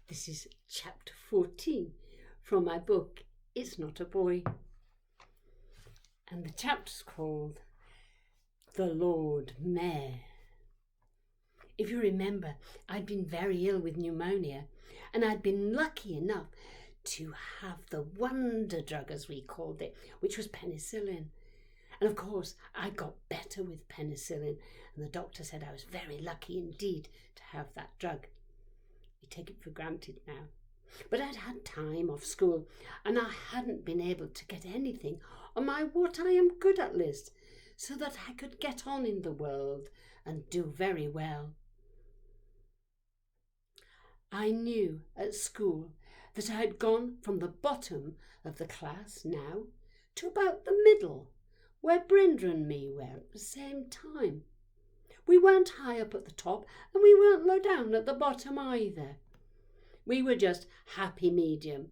This is chapter 14 from my book, It's Not a Boy. And the chapter's called The Lord Mayor. If you remember, I'd been very ill with pneumonia, and I'd been lucky enough to have the wonder drug, as we called it, which was penicillin. And of course, I got better with penicillin, and the doctor said I was very lucky indeed to have that drug. We take it for granted now. But I'd had time off school, and I hadn't been able to get anything on my what I am good at list, so that I could get on in the world and do very well. I knew at school that I had gone from the bottom of the class now to about the middle, where Brenda and me were at the same time. We weren't high up at the top, and we weren't low down at the bottom either. We were just happy medium,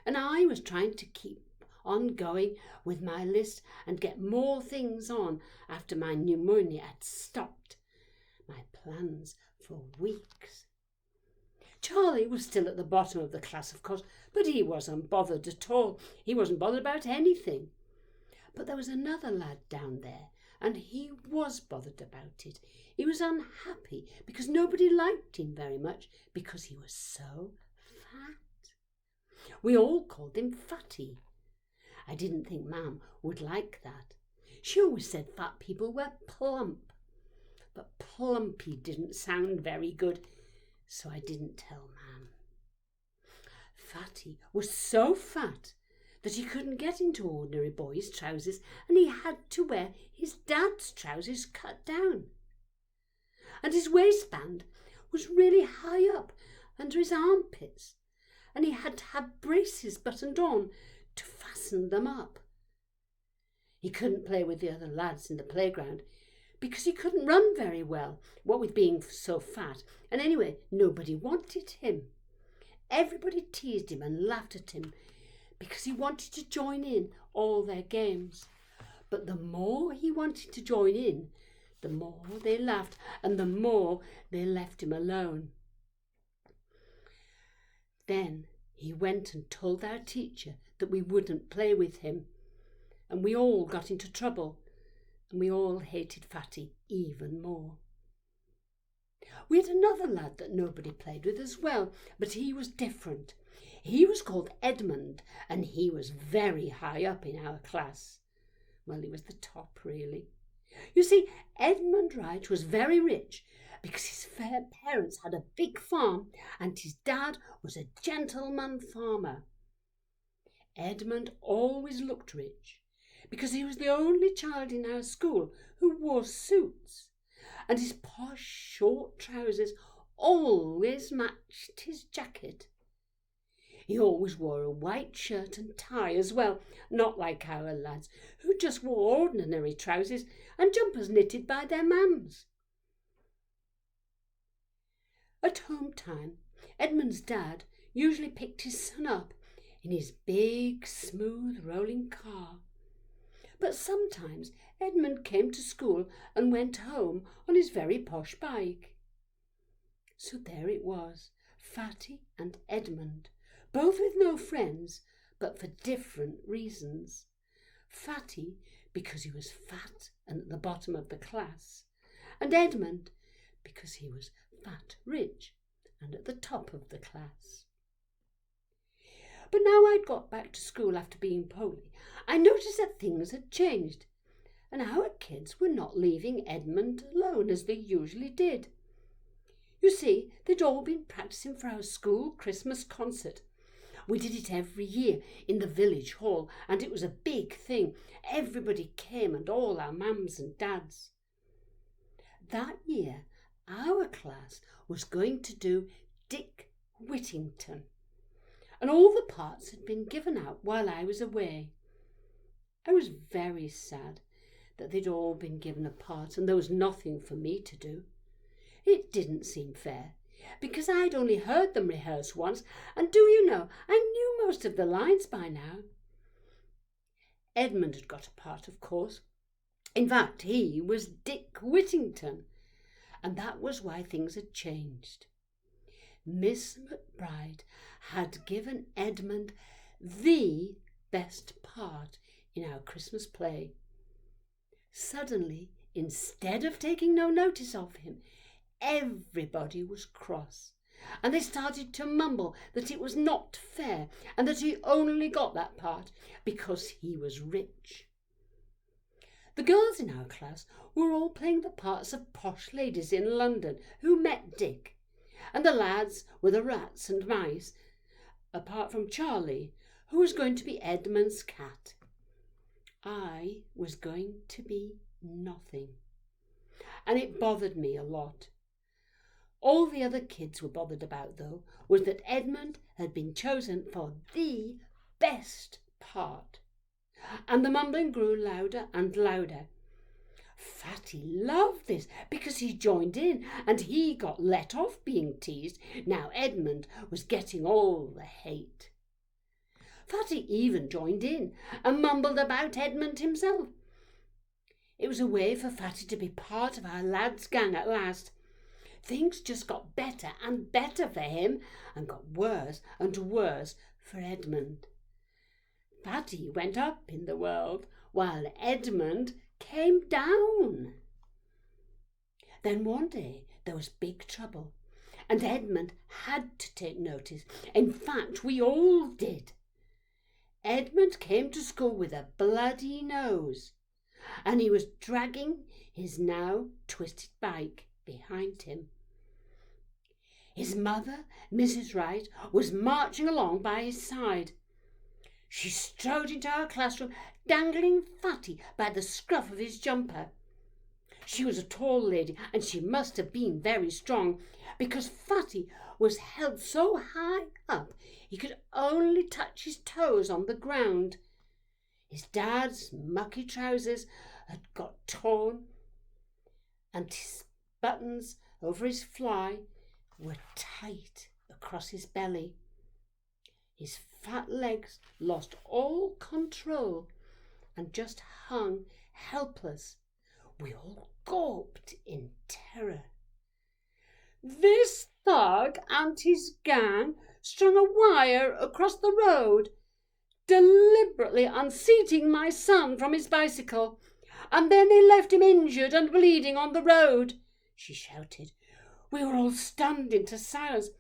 and I was trying to keep on going with my list and get more things on after my pneumonia had stopped my plans for weeks. Charlie was still at the bottom of the class, of course, but he wasn't bothered at all. He wasn't bothered about anything. But there was another lad down there, and he was bothered about it. He was unhappy because nobody liked him very much because he was so fat. We all called him Fatty. I didn't think Mam would like that. She always said fat people were plump. But plumpy didn't sound very good, so I didn't tell Mam. Fatty was so fat that he couldn't get into ordinary boys' trousers, and he had to wear his dad's trousers cut down. And his waistband was really high up under his armpits, and he had to have braces buttoned on to fasten them up. He couldn't play with the other lads in the playground because he couldn't run very well, what with being so fat, and anyway, nobody wanted him. Everybody teased him and laughed at him because he wanted to join in all their games. But the more he wanted to join in, the more they laughed and the more they left him alone. Then he went and told our teacher that we wouldn't play with him, and we all got into trouble, and we all hated Fatty even more. We had another lad that nobody played with as well, but he was different. He was called Edmund, and he was very high up in our class. Well, he was the top, really. You see, Edmund Wright was very rich because his parents had a big farm and his dad was a gentleman farmer. Edmund always looked rich because he was the only child in our school who wore suits, and his posh short trousers always matched his jacket. He always wore a white shirt and tie as well, not like our lads, who just wore ordinary trousers and jumpers knitted by their mums. At home time, Edmund's dad usually picked his son up in his big, smooth, rolling car. But sometimes Edmund came to school and went home on his very posh bike. So there it was, Fatty and Edmund, both with no friends, but for different reasons. Fatty because he was fat and at the bottom of the class, and Edmund because he was fat rich and at the top of the class. But now I'd got back to school after being poorly, I noticed that things had changed, and our kids were not leaving Edmund alone as they usually did. You see, they'd all been practising for our school Christmas concert. We did it every year in the village hall, and it was a big thing. Everybody came, and all our mums and dads. That year, our class was going to do Dick Whittington, and all the parts had been given out while I was away. I was very sad that they'd all been given a part and there was nothing for me to do. It didn't seem fair, because I'd only heard them rehearse once, and do you know, I knew most of the lines by now. Edmund had got a part, of course. In fact, he was Dick Whittington, and that was why things had changed. Miss McBride had given Edmund the best part in our Christmas play. Suddenly, instead of taking no notice of him, everybody was cross, and they started to mumble that it was not fair and that he only got that part because he was rich. The girls in our class were all playing the parts of posh ladies in London who met Dick, and the lads were the rats and mice, apart from Charlie, who was going to be Edmund's cat. I was going to be nothing, and it bothered me a lot. All the other kids were bothered about, though, was that Edmund had been chosen for the best part, and the mumbling grew louder and louder. Fatty loved this because he joined in and he got let off being teased. Now Edmund was getting all the hate. Fatty even joined in and mumbled about Edmund himself. It was a way for Fatty to be part of our lads' gang at last. Things just got better and better for him and got worse and worse for Edmund. Fatty went up in the world while Edmund came down. Then one day there was big trouble and Edmund had to take notice. In fact, we all did. Edmund came to school with a bloody nose, and he was dragging his now twisted bike behind him. His mother, Mrs. Wright, was marching along by his side. She strode into our classroom, dangling Fatty by the scruff of his jumper. She was a tall lady, and she must have been very strong, because Fatty was held so high up he could only touch his toes on the ground. His dad's mucky trousers had got torn, and his buttons over his fly were tight across his belly. His fat legs lost all control and just hung helpless. We all gawped in terror. This thug and his gang strung a wire across the road, deliberately unseating my son from his bicycle, and then they left him injured and bleeding on the road, she shouted. We were all stunned into silence.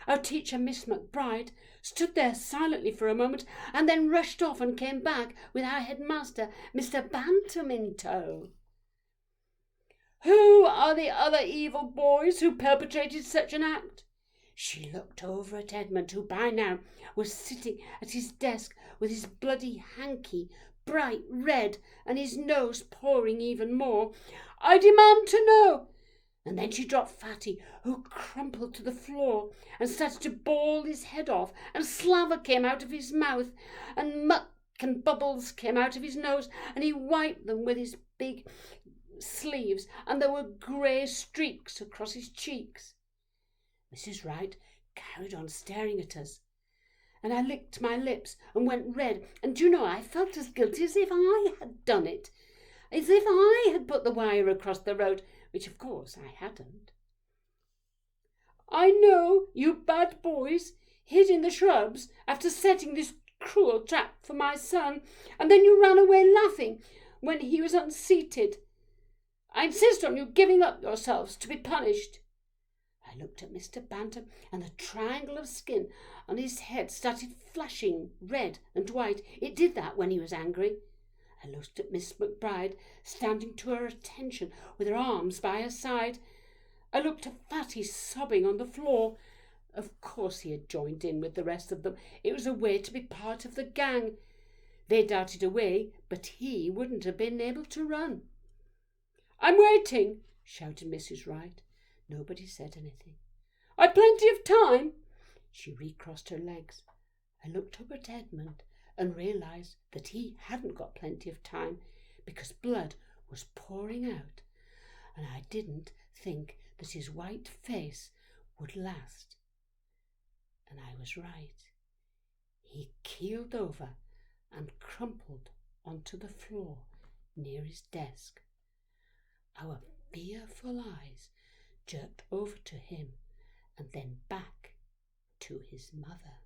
Our teacher, Miss McBride, stood there silently for a moment and then rushed off and came back with our headmaster, Mr. Bantam, in tow. Who are the other evil boys who perpetrated such an act? She looked over at Edmund, who by now was sitting at his desk with his bloody hanky bright red and his nose pouring even more. I demand to know. And then she dropped Fatty, who crumpled to the floor and started to bawl his head off, and slaver came out of his mouth, and muck and bubbles came out of his nose, and he wiped them with his big sleeves, and there were grey streaks across his cheeks. Mrs. Wright carried on staring at us, and I licked my lips and went red, and do you know, I felt as guilty as if I had done it, as if I had put the wire across the road, which of course I hadn't. I know you bad boys hid in the shrubs after setting this cruel trap for my son, and then you ran away laughing when he was unseated. I insist on you giving up yourselves to be punished. I looked at Mr. Bantam, and the triangle of skin on his head started flashing red and white. It did that when he was angry. I looked at Miss McBride, standing to her attention with her arms by her side. I looked at Fatty sobbing on the floor. Of course he had joined in with the rest of them. It was a way to be part of the gang. They darted away, but he wouldn't have been able to run. I'm waiting, shouted Mrs. Wright. Nobody said anything. I've plenty of time. She recrossed her legs. I looked up at Edmund and realised that he hadn't got plenty of time because blood was pouring out, and I didn't think that his white face would last. And I was right. He keeled over and crumpled onto the floor near his desk. Our fearful eyes jerked over to him and then back to his mother.